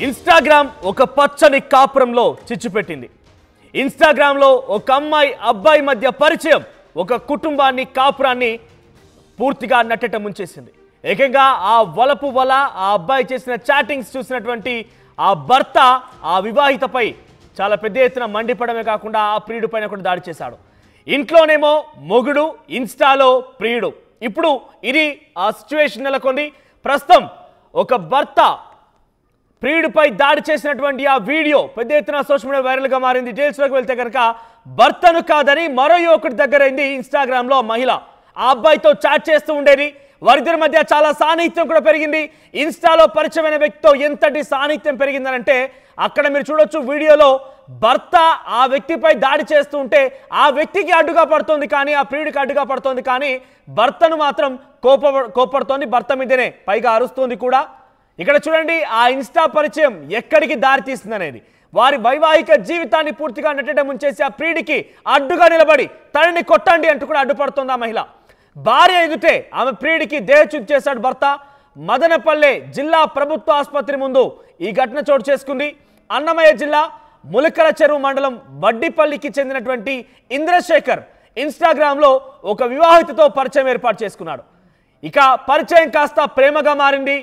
Instagram ఒక పచ్చని కాపురంలో చిచ్చు పెట్టింది. ఇన్‌స్టాగ్రామ్‌లో ఒక అమ్మాయి అబ్బాయి మధ్య పరిచయం ఒక కుటుంబాన్ని కాపురాన్ని పూర్తిగా నట్టట ముంచేసింది. ఏకంగా ఆ వలపు వల ఆ అబ్బాయి చేసిన చాటింగ్స్ చూసినటువంటి ఆ భర్త ఆ వివాహితపై చాలా పెద్ద ఎత్తున మండిపడమే కాకుండా ఆ ప్రియుడి పైన కూడా దాడి చేశాడు. ఇంట్లోనేమో మొగుడు, ఇన్స్టాలో ప్రియుడు. ఇప్పుడు ఇది ఆ సిచ్యువేషన్ నెలకొంది. ప్రస్తుతం ఒక భర్త ప్రియుడిపై దాడి చేసినటువంటి ఆ వీడియో పెద్ద ఎత్తున సోషల్ మీడియా వైరల్గా మారింది. డీటెయిల్స్లోకి వెళ్తే కనుక భర్తను కాదని మరో యువకుడి దగ్గరైంది ఇన్స్టాగ్రామ్లో మహిళ. ఆ అబ్బాయితో చాట్ చేస్తూ ఉండేది. వారిద్దరి మధ్య చాలా సాన్నిహిత్యం కూడా పెరిగింది. ఇన్స్టాలో పరిచయమైన వ్యక్తితో ఎంతటి సాన్నిహిత్యం పెరిగిందనంటే అక్కడ మీరు చూడొచ్చు వీడియోలో భర్త ఆ వ్యక్తిపై దాడి చేస్తూ ఉంటే ఆ వ్యక్తికి అడ్డుగా పడుతోంది, కానీ ఆ ప్రియుడికి అడ్డుగా పడుతోంది, కానీ భర్తను మాత్రం కోపడుతోంది. భర్త మీదనే పైగా అరుస్తోంది కూడా. ఇక్కడ చూడండి ఆ ఇన్స్టా పరిచయం ఎక్కడికి దారి తీస్తుంది అనేది. వారి వైవాహిక జీవితాన్ని పూర్తిగా నెట్టడ ముంచేసి ఆ ప్రియుడికి అడ్డుగా నిలబడి తనని కొట్టండి అంటూ కూడా అడ్డుపడుతోంది ఆ మహిళ. భార్య ఎదుటే ఆమె ప్రియుడికి దేహశుద్ధి చేశాడు భర్త. మదనపల్లె జిల్లా ప్రభుత్వ ఆసుపత్రి ముందు ఈ ఘటన చోటు చేసుకుంది. అన్నమయ్య జిల్లా ములకల చెరువు మండలం వడ్డిపల్లికి చెందినటువంటి ఇంద్రశేఖర్ ఇన్స్టాగ్రామ్లో ఒక వివాహితతో పరిచయం ఏర్పాటు చేసుకున్నాడు. ఇక పరిచయం కాస్త ప్రేమగా మారింది.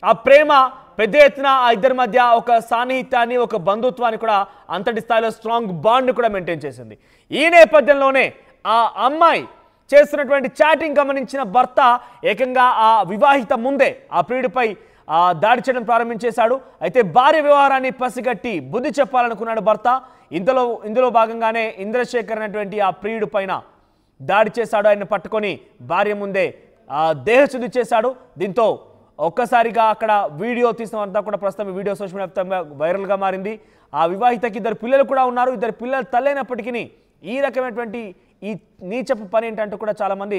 ఆ ప్రేమ పెద్ద ఎత్తున ఆ ఇద్దరి మధ్య ఒక సాన్నిహిత్యాన్ని, ఒక బంధుత్వాన్ని కూడా అంతటి స్థాయిలో స్ట్రాంగ్ బాండ్ కూడా మెయింటైన్ చేసింది. ఈ నేపథ్యంలోనే ఆ అమ్మాయి చేస్తున్నటువంటి చాటింగ్ గమనించిన భర్త ఏకంగా ఆ వివాహిత ముందే ఆ ప్రియుడిపై దాడి చేయడం ప్రారంభించేశాడు. అయితే భార్య వ్యవహారాన్ని పసిగట్టి బుద్ధి చెప్పాలనుకున్నాడు భర్త. ఇందులో భాగంగానే ఇంద్రశేఖర్ అనేటువంటి ఆ ప్రియుడి పైన దాడి చేశాడు. ఆయన పట్టుకొని భార్య ముందే దేహశుద్ధి చేశాడు. దీంతో ఒక్కసారిగా అక్కడ వీడియో తీసినంతా కూడా ప్రస్తుతం వీడియో సోషల్ మీడియా వైరల్గా మారింది. ఆ వివాహితకి ఇద్దరు పిల్లలు కూడా ఉన్నారు. ఇద్దరు పిల్లలు తల్లైనప్పటికీ ఈ రకమైనటువంటి ఈ నీచపు పని ఏంటంటూ కూడా చాలామంది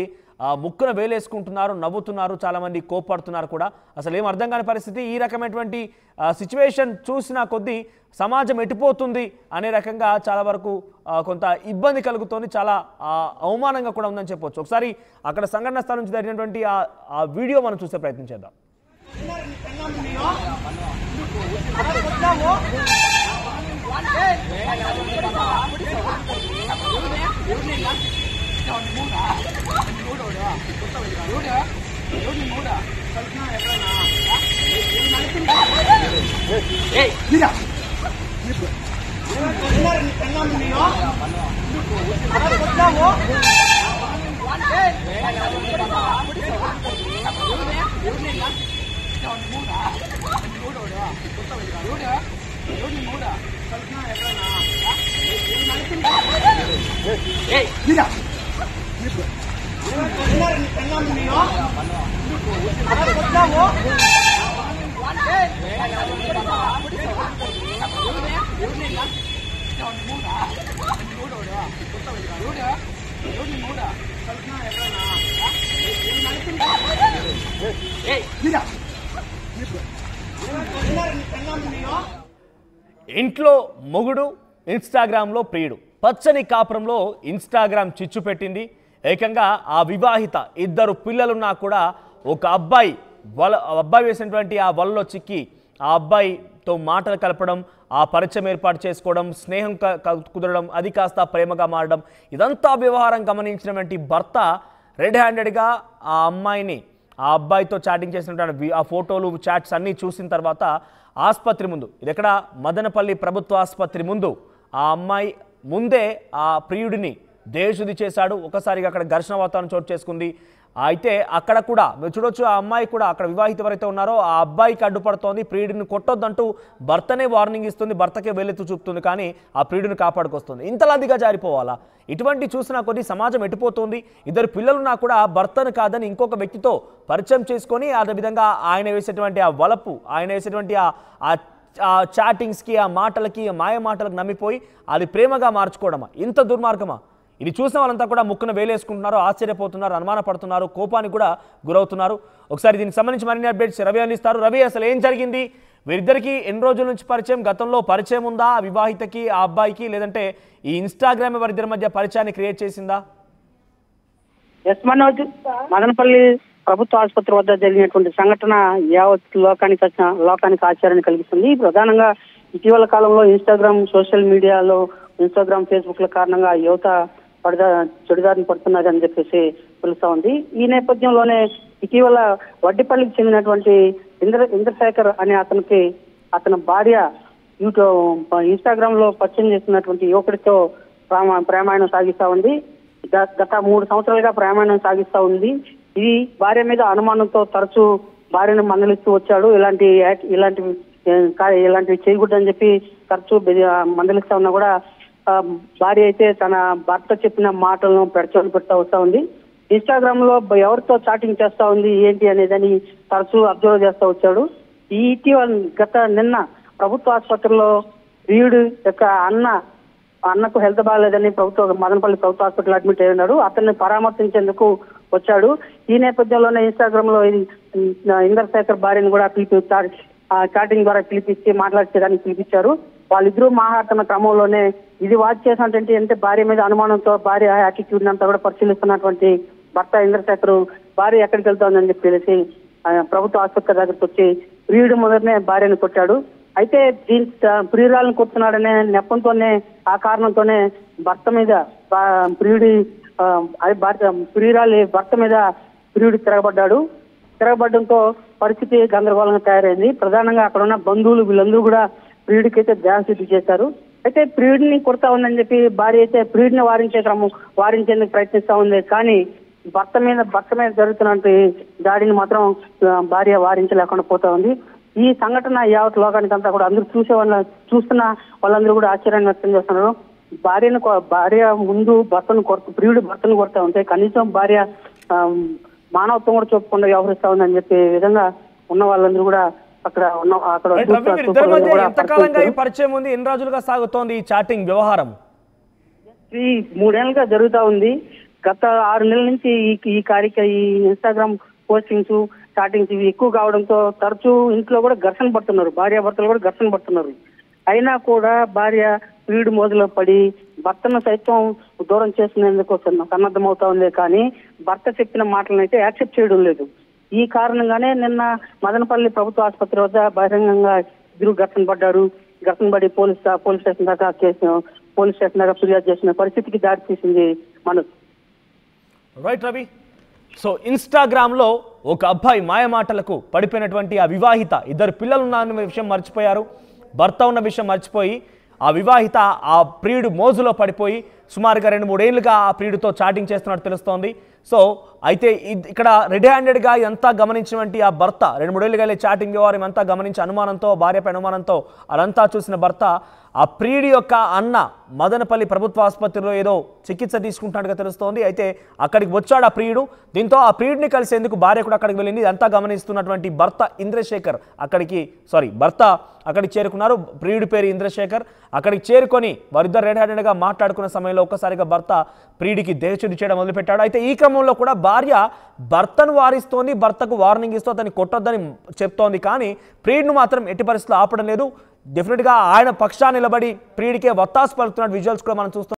ముక్కున వేలేసుకుంటున్నారు, నవ్వుతున్నారు, చాలామంది కోప్పడుతున్నారు కూడా. అసలు ఏం అర్థం కాని పరిస్థితి. ఈ రకమైనటువంటి సిచ్యువేషన్ చూసిన కొద్దీ సమాజం ఎటుపోతుంది అనే రకంగా చాలా వరకు కొంత ఇబ్బంది కలుగుతోంది, చాలా అవమానంగా కూడా ఉందని చెప్పొచ్చు. ఒకసారి అక్కడ సంఘటన స్థలం నుంచి జరిగినటువంటి ఆ వీడియో మనం చూసే ప్రయత్నం చేద్దాం. ఇంట్లో మొగుడు, ఇన్స్టాగ్రామ్లో ప్రియుడు. పచ్చని కాపురంలో ఇన్స్టాగ్రామ్ చిచ్చు పెట్టింది. ఏకంగా ఆ వివాహిత ఇద్దరు పిల్లలున్నా కూడా ఒక అబ్బాయి వేసినటువంటి ఆ వలలో చిక్కి ఆ అబ్బాయితో మాటలు కలపడం, ఆ పరిచయం ఏర్పాటు చేసుకోవడం, స్నేహం కుదరడం, అది కాస్త ప్రేమగా మారడం, ఇదంతా వ్యవహారం గమనించినటువంటి భర్త రెడ్ హ్యాండెడ్గా ఆ అమ్మాయిని ఆ అబ్బాయితో చాటింగ్ చేసినటువంటి ఆ ఫోటోలు, చాట్స్ అన్నీ చూసిన తర్వాత ఆసుపత్రి ముందు, ఇది ఎక్కడ మదనపల్లి ప్రభుత్వ ఆసుపత్రి ముందు ఆ అమ్మాయి ముందే ఆ ప్రియుడిని దేహశుద్ధి చేశాడు. ఒకసారిగా అక్కడ ఘర్షణ వాతావరణం చోటు చేసుకుంది. అయితే అక్కడ కూడా మీరు చూడొచ్చు ఆ అమ్మాయి కూడా అక్కడ వివాహిత ఎవరైతే ఉన్నారో ఆ అబ్బాయికి అడ్డుపడుతోంది. ప్రియుడిని కొట్టొద్దంటూ భర్తనే వార్నింగ్ ఇస్తుంది, భర్తకే వెల్లెత్తు చూపుతుంది, కానీ ఆ ప్రియుడిని కాపాడుకొస్తుంది. ఇంతలాదిగా జారిపోవాలా? ఇటువంటి చూసినా కొద్ది సమాజం ఎటుపోతుంది. ఇద్దరు పిల్లలున్నా కూడా భర్తను కాదని ఇంకొక వ్యక్తితో పరిచయం చేసుకొని అదేవిధంగా ఆయన వేసేటువంటి ఆ వలపు, ఆయన వేసేటువంటి ఆ చాటింగ్స్కి, ఆ మాటలకి, ఆ మాయ మాటలకు నమ్మిపోయి అది ప్రేమగా మార్చుకోవడమా? ఇంత దుర్మార్గమా? ఇది చూసిన వాళ్ళంతా కూడా ముక్కున వేలేసుకుంటున్నారు, ఆశ్చర్యపోతున్నారు, అనుమానపడుతున్నారు, కోపానికి కూడా గురవుతున్నారు. ఒకసారి దీనికి సంబంధించి మరిన్ని అప్డేట్స్ రవి అందిస్తారు. రవి, అసలు ఏం జరిగింది? వీరిద్దరికి ఎన్ని రోజుల నుంచి పరిచయం? గతంలో పరిచయం ఉందా ఆ వివాహితకి, ఆ అబ్బాయికి? లేదంటే ఈ ఇన్స్టాగ్రామ్ వారిద్దరి మధ్య పరిచయాన్ని క్రియేట్ చేసిందా? ఎస్ మనోజ్, మదనపల్లి ప్రభుత్వ ఆసుపత్రి వద్ద జరిగినటువంటి సంఘటన యావత్ లోకానికి ఆశ్చర్యాన్ని కలిగిస్తుంది. ప్రధానంగా ఇటీవల కాలంలో సోషల్ మీడియాలో ఫేస్బుక్ ల కారణంగా యువత చెడుదారిని పడుతున్నారని చెప్పేసి తెలుస్తా ఉంది. ఈ నేపథ్యంలోనే ఇటీవల వడ్డిపల్లికి చెందినటువంటి ఇంద్రశేఖర్ అనే అతని భార్య ఇన్స్టాగ్రామ్ లో పరిచయం చేస్తున్నటువంటి యువకుడితో ప్రేమాయణం సాగిస్తా ఉంది. గత 3 సంవత్సరాలుగా ప్రేమాయణం సాగిస్తా ఉంది. ఇది భార్య మీద అనుమానంతో తరచూ భార్యను మందలిస్తూ వచ్చాడు. ఇలాంటివి చేయకూడదని చెప్పి తరచూ మందలిస్తా ఉన్నా కూడా భార్య అయితే తన భర్త చెప్పిన మాటలను పెడతా వస్తా ఉంది. ఇన్స్టాగ్రామ్ లో ఎవరితో చాటింగ్ చేస్తా ఉంది ఏంటి అనేదని తరచూ అబ్జర్వ్ చేస్తా వచ్చాడు. నిన్న ప్రభుత్వ ఆసుపత్రిలో ప్రియుడు యొక్క అన్నకు హెల్త్ బాగాలేదని మదనపల్లి ప్రభుత్వ హాస్పిటల్ అడ్మిట్ అయి ఉన్నాడు. అతన్ని పరామర్శించేందుకు వచ్చాడు. ఈ నేపథ్యంలోనే ఇన్స్టాగ్రామ్ లో ఇంద్రశేఖర్ భార్యను కూడా చాటింగ్ ద్వారా మాట్లాడించడానికి పిలిపించారు. వాళ్ళిద్దరూ మాట్లాడుతున్న క్రమంలోనే ఇది వాచ్ చేసినటువంటి అంటే భార్య మీద అనుమానంతో భార్య యాటిట్యూడ్ అంతా కూడా పరిశీలిస్తున్నటువంటి భర్త ఇంద్రశేఖర్ భార్య ఎక్కడికి వెళ్తోందని చెప్పి తెలిసి ప్రభుత్వ ఆసుపత్రి దగ్గరికి వచ్చి ప్రియుడు మొదటనే భార్యను కొట్టాడు. అయితే ప్రియురాలను కొడుతున్నాడనే నెపంతోనే ఆ కారణంతోనే భర్త మీద ప్రియుడు తిరగబడ్డంతో పరిస్థితి గందరగోళంగా తయారైంది. ప్రధానంగా అక్కడ ఉన్న బంధువులు వీళ్ళందరూ కూడా ప్రియుడికైతే ధ్యానశుద్ధి చేశారు. అయితే ప్రియుడిని కొడతా ఉందని చెప్పి భార్య అయితే ప్రియుడిని వారించేందుకు ప్రయత్నిస్తా ఉంది. కానీ భర్త మీద జరుగుతున్నటువంటి దాడిని మాత్రం భార్య వారించలేకుండా పోతా ఉంది. ఈ సంఘటన యావత్ లోకానికి అంతా కూడా అందరూ చూస్తున్న వాళ్ళందరూ కూడా ఆశ్చర్యాన్ని వ్యక్తం చేస్తున్నారు. భార్య ముందు ప్రియుడు భర్తను కొడతా ఉంటే కనీసం భార్య మానవత్వం కూడా చూపకుండా వ్యవహరిస్తా ఉందని చెప్పే విధంగా ఉన్న వాళ్ళందరూ కూడా అక్కడ ఎంతకాలంగా ఈ పరిచయం ఉంది, ఎన్ని రోజులుగా సాగుతోంది ఈ చాటింగ్ వ్యవహారం? 3 ఏళ్ళుగా జరుగుతా ఉంది. గత 6 నెలల నుంచి ఈ ఇన్స్టాగ్రామ్ పోస్టింగ్స్ చాటింగ్స్ ఇవి ఎక్కువ కావడంతో తరచూ ఇంట్లో కూడా ఘర్షణ పడుతున్నారు. భార్యాభర్తలు కూడా ఘర్షణ పడుతున్నారు. అయినా కూడా భార్య ప్రియుడి మోజులో పడి భర్తను సైతం దూరం చేసుకునేందుకు సన్నద్ధమవుతా ఉంది. కానీ భర్త చెప్పిన మాటలను అయితే యాక్సెప్ట్ చేయడం లేదు. ఈ కారణంగానే నిన్న మదనపల్లి ప్రభుత్వ ఆసుపత్రి వద్ద బహిరంగంగా ఇద్దరు ఘర్షణ పడి పోలీస్ స్టేషన్ దాకా ఫిర్యాదు చేసిన పరిస్థితికి దారి తీసింది. రైట్ రవి. సో ఇన్స్టాగ్రామ్లో ఒక అబ్బాయి మాయమాటలకు పడిపోయినటువంటి ఆ వివాహిత, 2 పిల్లలు ఉన్న విషయం మర్చిపోయారు, భర్త ఉన్న విషయం మర్చిపోయి ఆ వివాహిత ఆ ప్రియుడు మోజులో పడిపోయి సుమారుగా 2-3 ఏళ్లుగా ఆ ప్రియుడితో చాటింగ్ చేస్తున్నట్టు తెలుస్తోంది. సో అయితే ఇక్కడ రెడీ హ్యాండెడ్గా ఎంత గమనించినటువంటి ఆ భర్త 2-3 ఏళ్ళుగా చాటింగ్ వ్యవహారం అంతా గమనించి అనుమానంతో భార్యపై అనుమానంతో అదంతా చూసిన భర్త ఆ ప్రియుడి యొక్క అన్న మదనపల్లి ప్రభుత్వ ఆసుపత్రిలో ఏదో చికిత్స తీసుకుంటున్నట్టుగా తెలుస్తోంది. అయితే అక్కడికి వచ్చాడు ఆ ప్రియుడు. దీంతో ఆ ప్రియుడిని కలిసేందుకు భార్య కూడా అక్కడికి వెళ్ళింది. ఇదంతా గమనిస్తున్నటువంటి భర్త ఇంద్రశేఖర్ అక్కడికి చేరుకున్నారు. ప్రియుడి పేరు ఇంద్రశేఖర్. అక్కడికి చేరుకొని వారిద్దరు రెడీ హ్యాండెడ్గా మాట్లాడుకున్న సమయంలో ఒక్కసారిగా భర్త ప్రియుడికి దేహశుద్ధి చేయడం మొదలుపెట్టాడు. అయితే ఈ క్రమంలో కూడా భార్య భర్తను వారిస్తోంది, భర్తకు వార్నింగ్ ఇస్తూ అతన్ని కొట్టొద్దని చెప్తోంది. కానీ ప్రియుడిని మాత్రం ఎట్టి పరిస్థితుల్లో ఆపడం లేదు. డెఫినెట్గా ఆయన పక్షాన్ని నిలబడి ప్రియుడికే వత్తాసు పలుకుతున్న విజువల్స్ కూడా మనం చూస్తాం.